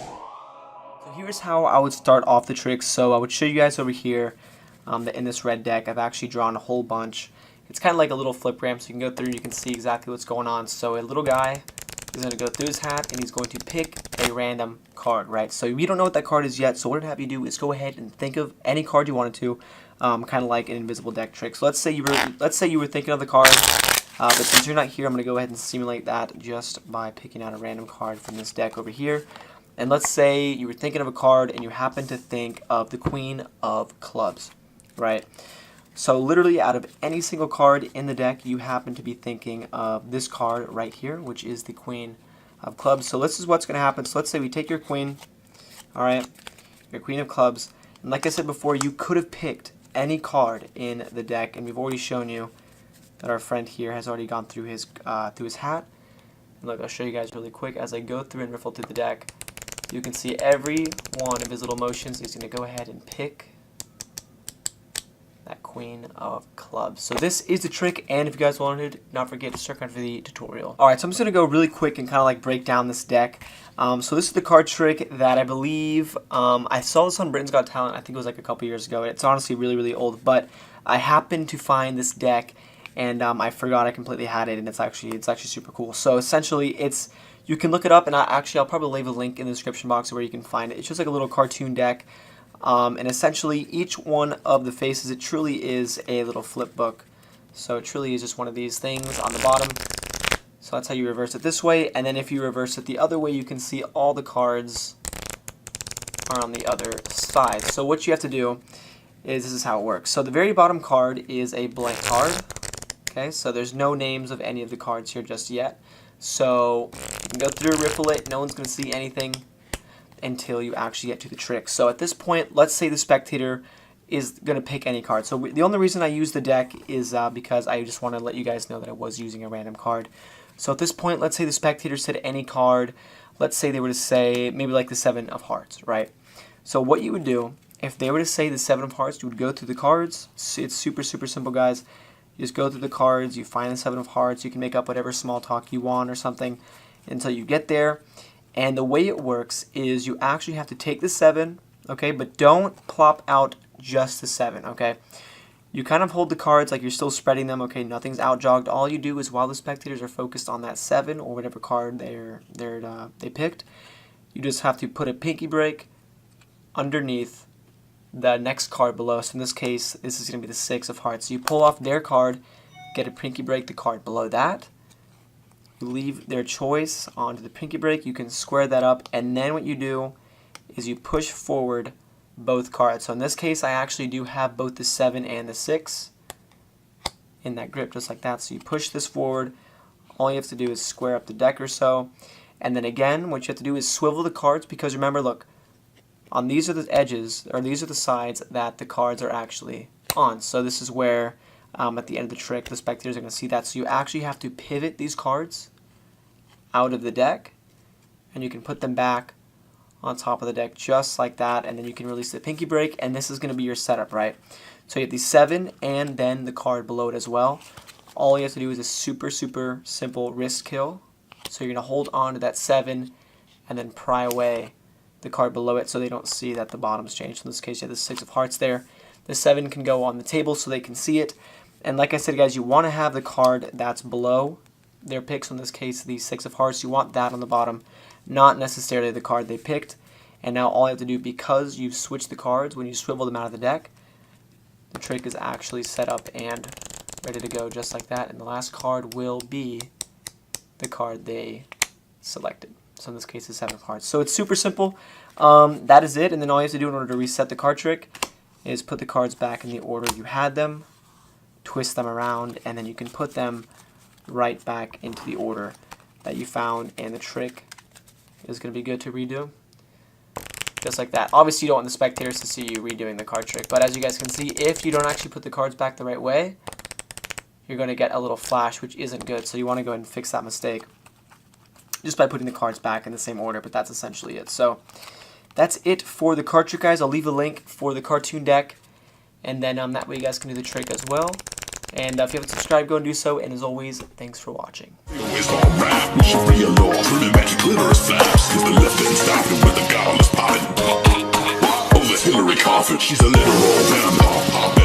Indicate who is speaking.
Speaker 1: So here's how I would start off the trick. So I would show you guys over here that in this red deck I've actually drawn a whole bunch. It's kind of like a little flip ramp, so you can go through and you can see exactly what's going on. So a little guy is going to go through his hat and he's going to pick a random card, right? So you don't know what that card is yet, so what I'd have you do is go ahead and think of any card you wanted to, kind of like an invisible deck trick. So let's say you were thinking of the card, but since you're not here, I'm going to go ahead and simulate that just by picking out a random card from this deck over here. And let's say you were thinking of a card and you happen to think of the Queen of Clubs, right? So literally out of any single card in the deck, you happen to be thinking of this card right here, which is the Queen of Clubs. So this is what's going to happen. So let's say we take your Queen, all right, your Queen of Clubs. And like I said before, you could have picked any card in the deck, and we've already shown you that our friend here has already gone through his hat. And look, I'll show you guys really quick as I go through and riffle through the deck. You can see every one of his little motions. He's going to go ahead and pick that Queen of Clubs. So this is the trick, and if you guys wanted, do not forget to stick around for the tutorial. Alright, so I'm just going to go really quick and kind of like break down this deck. So this is the card trick that I believe, I saw this on Britain's Got Talent, I think it was like a couple years ago. It's honestly really, really old, but I happened to find this deck, and I forgot I completely had it, and it's actually super cool. So essentially, you can look it up, and I'll probably leave a link in the description box where you can find it. It's just like a little cartoon deck. And essentially, each one of the faces, it truly is a little flip book. So it truly is just one of these things on the bottom. So that's how you reverse it this way. And then if you reverse it the other way, you can see all the cards are on the other side. So what you have to do is, this is how it works. So the very bottom card is a blank card. Okay, so there's no names of any of the cards here just yet. So you can go through, riffle it, no one's going to see anything until you actually get to the trick. So at this point, let's say the spectator is going to pick any card. So the only reason I use the deck is because I just want to let you guys know that I was using a random card. So at this point, let's say the spectator said any card. Let's say they were to say maybe like the 7 of Hearts, right? So what you would do, if they were to say the 7 of Hearts, you would go through the cards. It's super, super simple, guys. You just go through the cards, you find the 7 of Hearts, you can make up whatever small talk you want or something until you get there. And the way it works is you actually have to take the 7, okay, but don't plop out just the 7, okay? You kind of hold the cards like you're still spreading them, okay, nothing's outjogged. All you do is while the spectators are focused on that 7 or whatever card they picked, you just have to put a pinky break underneath the next card below. So in this case, this is going to be the 6 of Hearts. So you pull off their card, get a pinky break the card below that. You leave their choice onto the pinky break. You can square that up, and then what you do is you push forward both cards. So in this case, I actually do have both the 7 and the 6 in that grip, just like that. So you push this forward. All you have to do is square up the deck or so. And then again, what you have to do is swivel the cards, because remember, look, on these are the edges, or these are the sides that the cards are actually on. So this is where, at the end of the trick, the spectators are going to see that. So you actually have to pivot these cards out of the deck, and you can put them back on top of the deck just like that, and then you can release the pinky break, and this is going to be your setup, right? So you have the 7 and then the card below it as well. All you have to do is a super, super simple wrist kill. So you're going to hold on to that 7 and then pry away the card below it so they don't see that the bottom's changed. In this case, you have the 6 of Hearts there. The 7 can go on the table so they can see it. And like I said, guys, you want to have the card that's below their picks. In this case, the 6 of Hearts, you want that on the bottom, not necessarily the card they picked. And now all you have to do, because you've switched the cards, when you swivel them out of the deck, the trick is actually set up and ready to go just like that. And the last card will be the card they selected. So in this case, the 7 of Hearts. So it's super simple. That is it. And then all you have to do in order to reset the card trick is put the cards back in the order you had them, twist them around, and then you can put them right back into the order that you found, and the trick is going to be good to redo. Just like that. Obviously, you don't want the spectators to see you redoing the card trick, but as you guys can see, if you don't actually put the cards back the right way, you're going to get a little flash, which isn't good. So you want to go ahead and fix that mistake just by putting the cards back in the same order, but that's essentially it. So that's it for the card trick, guys. I'll leave a link for the cartoon deck, and then that way you guys can do the trick as well. And if you haven't subscribed, go and do so. And as always, thanks for watching.
Speaker 2: she's a literal vampire.